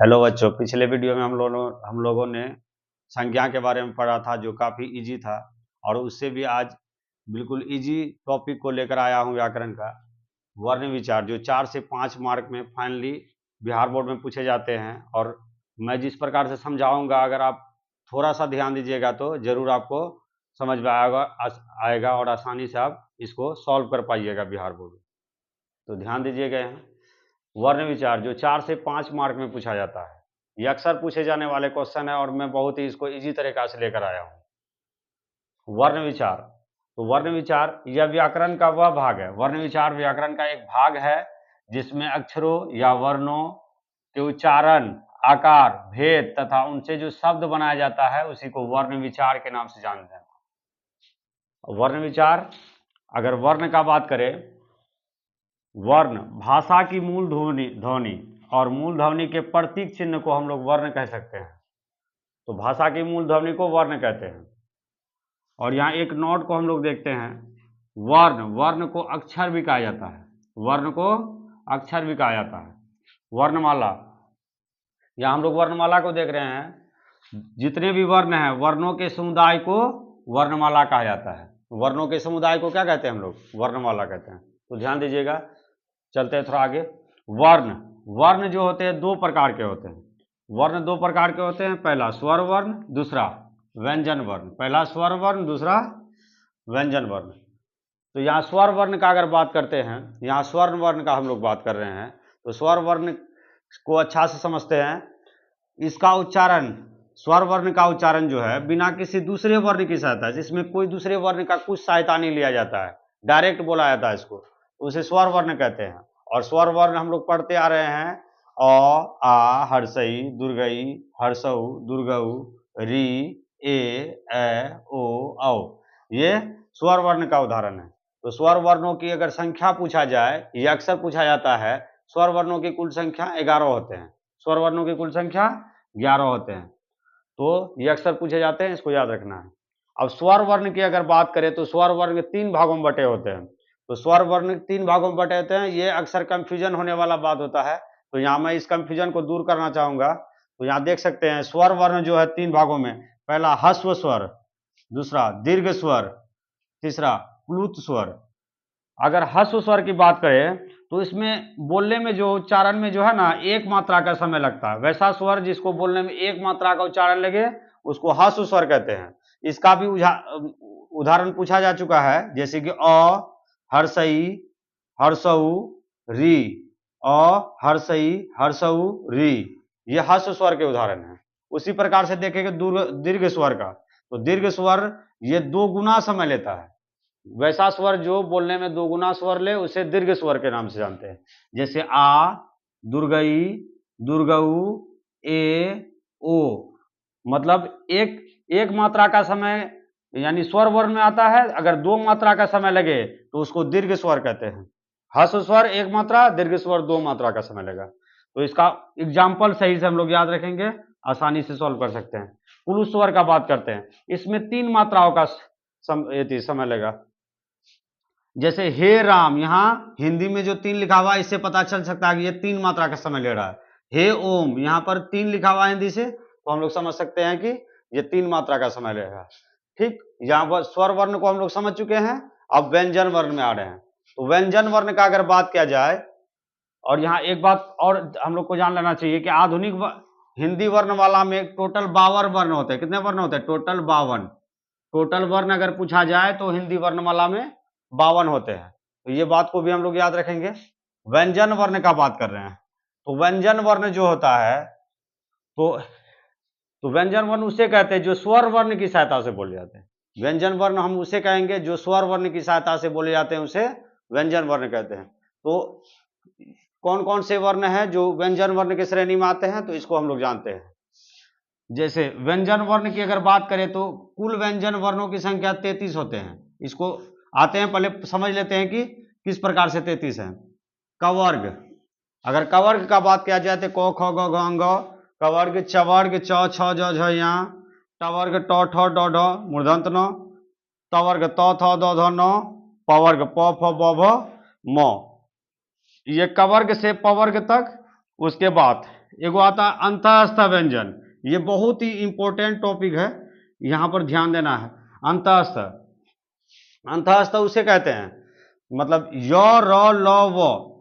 Hello बच्चों, पिछले video में हम लोगों ने संज्ञा के बारे में पढ़ा था जो काफ़ी इजी था। और उससे भी आज बिल्कुल इजी टॉपिक को लेकर आया हूँ, व्याकरण का वर्ण विचार, जो 4 से 5 मार्क में फाइनली बिहार बोर्ड में पूछे जाते हैं। और मैं जिस प्रकार से समझाऊंगा, अगर आप थोड़ा सा ध्यान दीजिएगा तो ज़रूर आपको समझ में आएगा और आसानी से आप इसको सॉल्व कर पाइएगा बिहार बोर्ड में। तो ध्यान दीजिएगा यहाँ वर्ण विचार जो 4 से 5 मार्क में पूछा जाता है। ये अक्सर पूछे जाने वाले क्वेश्चन है और मैं बहुत ही इसको इजी तरीका से लेकर आया हूँ। वर्ण विचार, तो वर्ण विचार यह व्याकरण का वह भाग है, वर्ण विचार व्याकरण का एक भाग है जिसमें अक्षरों या वर्णों के उच्चारण, आकार, भेद तथा उनसे जो शब्द बनाया जाता है उसी को वर्ण विचार के नाम से जानते हैं। वर्ण विचार, अगर वर्ण का बात करें, वर्ण भाषा की मूल ध्वनि और मूल ध्वनि के प्रतीक चिन्ह को हम लोग वर्ण कह सकते हैं। तो भाषा की मूल ध्वनि को वर्ण कहते हैं। और यहाँ एक नोट को हम लोग देखते हैं, वर्ण को अक्षर भी कहा जाता है, वर्ण को अक्षर भी कहा जाता है। वर्णमाला, यहाँ हम लोग वर्णमाला को देख रहे हैं, जितने भी वर्ण हैं वर्णों के समुदाय को वर्णमाला कहा जाता है। वर्णों के समुदाय को क्या कहते हैं हम लोग? वर्णमाला कहते हैं। तो ध्यान दीजिएगा, चलते हैं थोड़ा आगे। वर्ण जो होते हैं दो प्रकार के होते हैं। वर्ण दो प्रकार के होते हैं, पहला स्वर वर्ण, दूसरा व्यंजन वर्ण। पहला स्वर वर्ण, दूसरा व्यंजन वर्ण। तो यहाँ स्वर वर्ण का अगर बात करते हैं, यहाँ स्वर वर्ण का हम लोग बात कर रहे हैं, तो स्वर वर्ण को अच्छा से समझते हैं। इसका उच्चारण, स्वर वर्ण का उच्चारण जो है बिना किसी दूसरे वर्ण की सहायता, जिसमें कोई दूसरे वर्ण का कुछ सहायता नहीं लिया जाता है, डायरेक्ट बोला जाता है इसको, उसे स्वर वर्ण कहते हैं। और स्वर वर्ण हम लोग पढ़ते आ रहे हैं, अ, आ, हर्षई, दुर्गई, हर्षऊ, दुर्गऊ, री, ए, ओ, औ। ये स्वर वर्ण का उदाहरण है। तो स्वर वर्णों की अगर संख्या पूछा जाए, ये अक्सर पूछा जाता है, स्वर वर्णों की कुल संख्या 11 होते हैं। स्वर वर्णों की कुल संख्या 11 होते हैं। तो ये अक्सर पूछे जाते हैं, इसको याद रखना है। अब स्वर वर्ण की अगर बात करें तो स्वर वर्ण 3 भागों में बटे होते हैं। तो स्वर वर्ण 3 भागों में बटे होते हैं, ये अक्सर कंफ्यूजन होने वाला बात होता है। तो यहाँ मैं इस कंफ्यूजन को दूर करना चाहूंगा। तो यहाँ देख सकते हैं स्वर वर्ण जो है 3 भागों में, पहला ह्रस्व स्वर, दूसरा दीर्घ स्वर, तीसरा प्लुत स्वर। अगर ह्रस्व स्वर की बात करें तो इसमें बोलने में जो उच्चारण में जो है ना एक मात्रा का समय लगता है। वैसा स्वर जिसको बोलने में एक मात्रा का उच्चारण लगे उसको ह्रस्व स्वर कहते हैं। इसका भी उदाहरण पूछा जा चुका है, जैसे कि अ, हर्षई, हर्षऊ, री, अ, हर्षई, हर्षऊ, री, ये ह्रस्व स्वर के उदाहरण हैं। उसी प्रकार से देखेंगे दीर्घ स्वर का, तो दीर्घ स्वर ये 2 गुना समय लेता है। वैसा स्वर जो बोलने में 2 गुना स्वर ले उसे दीर्घ स्वर के नाम से जानते हैं, जैसे आ, दुर्गई, दुर्गऊ, ए, ओ। मतलब एक मात्रा का समय यानी स्वर वर्ण में आता है, अगर 2 मात्रा का समय लगे तो उसको दीर्घ स्वर कहते हैं। ह्रस्व स्वर 1 मात्रा, दीर्घ स्वर 2 मात्रा का समय लेगा। तो इसका एग्जाम्पल सही से हम लोग याद रखेंगे, आसानी से सॉल्व कर सकते हैं। पुरुष स्वर का बात करते हैं, इसमें 3 मात्राओं का समय लेगा। जैसे हे राम, यहाँ हिंदी में जो 3 लिखा हुआ है इससे पता चल सकता है कि ये 3 मात्रा का समय ले रहा है। हे ओम, यहाँ पर 3 लिखा हुआ है हिंदी से, तो हम लोग समझ सकते हैं कि ये 3 मात्रा का समय ले रहा है। ठीक, यहाँ पर स्वर वर्ण को हम लोग समझ चुके हैं। अब व्यंजन वर्ण में आ रहे हैं। तो व्यंजन वर्ण का अगर बात किया जाए, और यहाँ एक बात और हम लोग को जान लेना चाहिए कि आधुनिक हिंदी वर्णमाला में टोटल 52 वर्ण होते हैं। कितने वर्ण होते हैं? टोटल 52। टोटल वर्ण अगर पूछा जाए तो हिंदी वर्णमाला में 52 होते हैं। तो ये बात को भी हम लोग याद रखेंगे। व्यंजन वर्ण का बात कर रहे हैं, तो व्यंजन वर्ण जो होता है, तो व्यंजन वर्ण उसे कहते हैं जो स्वर वर्ण की सहायता से बोले जाते हैं। व्यंजन वर्ण हम उसे कहेंगे जो स्वर वर्ण की सहायता से बोले जाते हैं, उसे व्यंजन वर्ण कहते हैं। तो कौन कौन से वर्ण हैं जो व्यंजन वर्ण की श्रेणी में आते हैं, तो इसको हम लोग जानते हैं। जैसे व्यंजन वर्ण की अगर बात करें तो कुल व्यंजन वर्णों की संख्या 33 होते हैं। इसको आते हैं, पहले समझ लेते हैं कि किस प्रकार से 33 है। कवर्ग, अगर कवर्ग का बात किया जाए तो क, ख, ग, घ, अंग, कवर्ग, चवर्ग, च, छ, ज, झ, ञ, टवर्ग, ट, ठ, ड, ढ, मूर्धन्त न, तवर्ग, त, थ, द, ध, न, पवर्ग, प, फ, ब, भ, म। ये कवर्ग से पवर्ग तक। उसके बाद एगो आता है अंतःस्थ व्यंजन। ये बहुत ही इंपॉर्टेंट टॉपिक है, यहां पर ध्यान देना है। अंतःस्थ, अंतःस्थ उसे कहते हैं, मतलब य र ल व,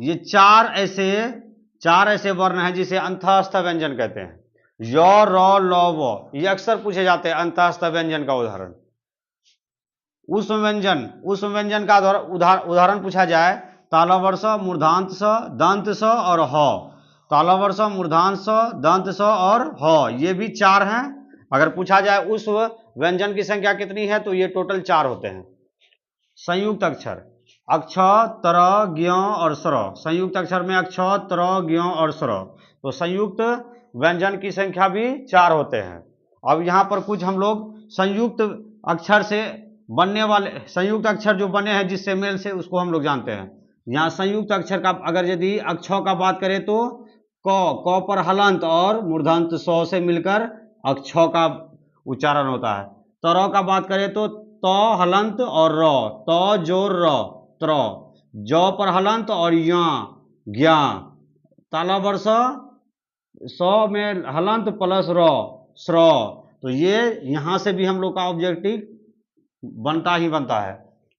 ये चार ऐसे वर्ण हैं जिसे अंतःस्थ व्यंजन कहते हैं। य र ल व, ये अक्सर पूछे जाते हैं अंतःस्थ व्यंजन का उदाहरण। उस व्यंजन का उदाहरण पूछा जाए, तालवर्ष, मूर्धांत स, दंत स और ह। तालवर्ष, मूर्धांत स, दंत स और ह, ये भी चार हैं। अगर पूछा जाए उस व्यंजन की संख्या कितनी है, तो ये टोटल चार होते हैं। संयुक्त अक्षर, अक्ष, तर, ज्ञ और स्र। संयुक्त अक्षर में अक्ष, तर, ज्ञ और स्र, तो संयुक्त व्यंजन की संख्या भी चार होते हैं। अब यहाँ पर कुछ हम लोग संयुक्त अक्षर से बनने वाले, संयुक्त अक्षर जो बने हैं जिससे मेल से, उसको हम लोग जानते हैं। यहाँ संयुक्त अक्षर का अगर यदि अक्षों का बात करें तो क पर हलंत और मूर्धंत सौ से मिलकर अक्षों का उच्चारण होता है। तर का बात करें तो त हलंत और र, त जोर र, त्र। ज पर हलंत और या, ज्ञा। तालवर्ष, सौ में हलंत प्लस र, स्र। तो ये यहां से भी हम लोग का ऑब्जेक्टिव बनता ही बनता है।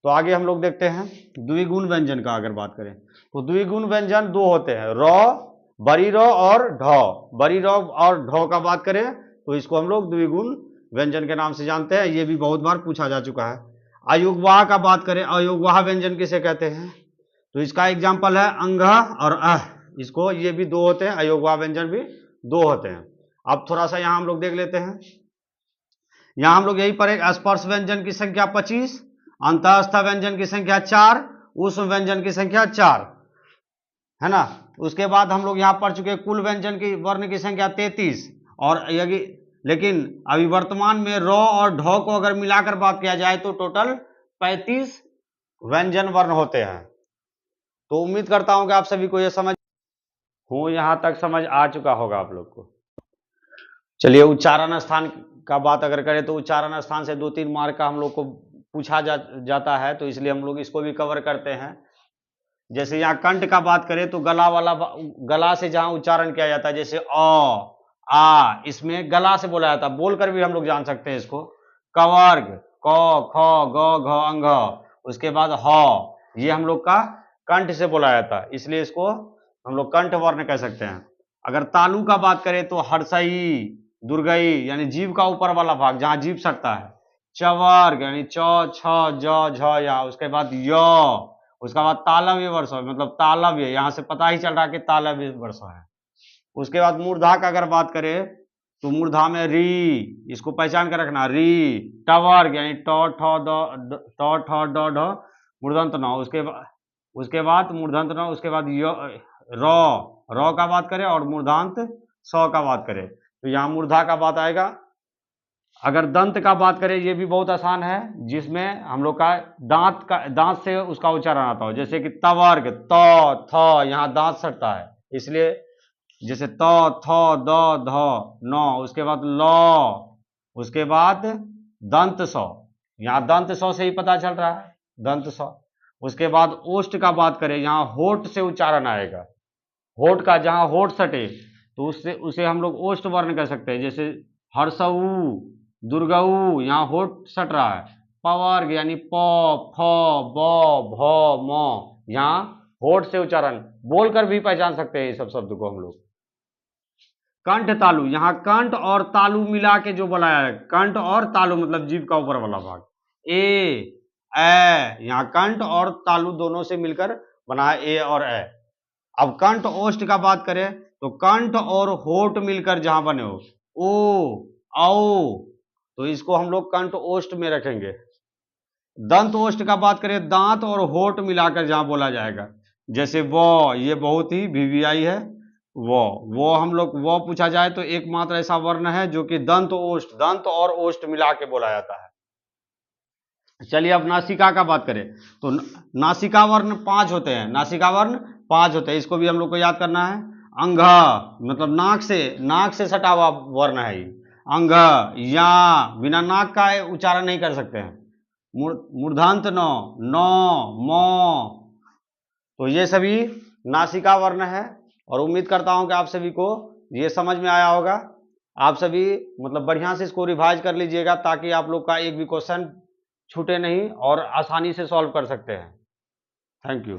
तो आगे हम लोग देखते हैं द्विगुण व्यंजन का। अगर बात करें तो द्विगुण व्यंजन दो होते हैं, र, बड़ी र और ढ। बड़ी र और ढ का बात करें तो इसको हम लोग द्विगुण व्यंजन के नाम से जानते हैं। ये भी बहुत बार पूछा जा चुका है। अयुग्वाह का बात करें, अयुग्वाह व्यंजन किसे कहते हैं, तो इसका एग्जाम्पल है अंग और अह। इसको, ये भी दो होते हैं, अयुग्वाह व्यंजन भी दो होते हैं। अब थोड़ा सा यहां हम लोग देख लेते हैं। यहां हम लोग यही पर एक स्पर्श व्यंजन की संख्या 25, अंतःस्थ व्यंजन की संख्या 4, ऊष्म व्यंजन की संख्या 4 है ना। उसके बाद हम लोग यहां पढ़ चुके कुल व्यंजन की वर्ण की संख्या 33। और यदि, लेकिन अभी वर्तमान में र और ढ को अगर मिलाकर बात किया जाए तो टोटल 35 व्यंजन वर्ण होते हैं। तो उम्मीद करता हूं कि आप सभी को यह समझ हो, यहां तक समझ आ चुका होगा आप लोग को। चलिए, उच्चारण स्थान का बात अगर करें तो उच्चारण स्थान से 2-3 मार्क का हम लोग को पूछा जाता है, तो इसलिए हम लोग इसको भी कवर करते हैं। जैसे यहाँ कंठ का बात करें तो गला से जहां उच्चारण किया जाता है, जैसे अ, आ, इसमें गला से बोला जाता है, बोलकर भी हम लोग जान सकते हैं इसको। कवर्ग, क, ख, ग, घ, अंग, उसके बाद ह, ये हम लोग का कंठ से बोला जाता है, इसलिए इसको हम लोग कंठ वर्ण कह सकते हैं। अगर तालु का बात करें तो हर्षई, दुर्गई, यानी जीभ का ऊपर वाला भाग जहां जीभ सटता है। चवर्ग यानी च, छ, ज, झ, या, उसके बाद य, उसके बाद तालव्य वर्ष, मतलब तालव्य, यहां से पता ही चल रहा है कि तालव्य वर्ष है। उसके बाद मूर्धा का अगर बात करें तो मूर्धा में री, इसको पहचान कर रखना, री। टवर्ग यानी ट, ठ, ड, मूर्धंत न, उसके बाद मूर्धंत न, उसके बाद र का बात करें और मूर्धांत स का बात करें तो यहाँ मूर्धा का बात आएगा। अगर दंत का बात करें, ये भी बहुत आसान है, जिसमें हम लोग का दांत से उसका उच्चारण आता हो, जैसे कि तवर्ग, त, थ, यहाँ दांत सटता है, इसलिए जैसे त, थ, द, ध, न, उसके बाद ल, उसके बाद दंत स, यहाँ दंत स से ही पता चल रहा है, दंत स। उसके बाद ओष्ठ का बात करें, यहाँ होठ से उच्चारण आएगा, होठ का जहां होठ सटे तो उसे हम लोग ओष्ठ वर्ण कह सकते हैं। जैसे हर्षऊ, दुर्गऊ, यहाँ होठ सट रहा है। पवर्ग यानी प, फ, ब, भ, म, यहाँ होठ से उच्चारण, बोलकर भी पहचान सकते हैं ये सब शब्द को हम लोग। कंठ तालु, यहाँ कंठ और तालु मिला के जो बोला है, कंठ और तालु मतलब जीभ का ऊपर वाला भाग। ए, यहाँ कंठ और तालु दोनों से मिलकर बना है ए और ए। अब कंठ ओष्ठ का बात करें तो कंठ और होठ मिलकर जहां बने हो, ओ, औ, तो इसको हम लोग कंठ ओष्ठ में रखेंगे। दंत ओष्ठ का बात करें, दांत और होठ मिलाकर जहां बोला जाएगा, जैसे वो, ये बहुत ही वीवीआई है। वो हम लोग वो पूछा जाए तो एकमात्र ऐसा वर्ण है जो कि दंत और ओष्ठ मिला के बोला जाता है। चलिए, अब नासिका का बात करें तो नासिका वर्ण 5 होते हैं, नासिका वर्ण 5 होते हैं, इसको भी हम लोग को याद करना है। अंग मतलब नाक से सटा हुआ वर्ण है ये। अंग, या, बिना नाक का उच्चारण नहीं कर सकते हैं। मूर्धांत न, म, तो ये सभी नासिका वर्ण है। और उम्मीद करता हूं कि आप सभी को ये समझ में आया होगा। आप सभी मतलब बढ़िया से इसको रिवाइज कर लीजिएगा ताकि आप लोग का एक भी क्वेश्चन छूटे नहीं और आसानी से सॉल्व कर सकते हैं। Thank you.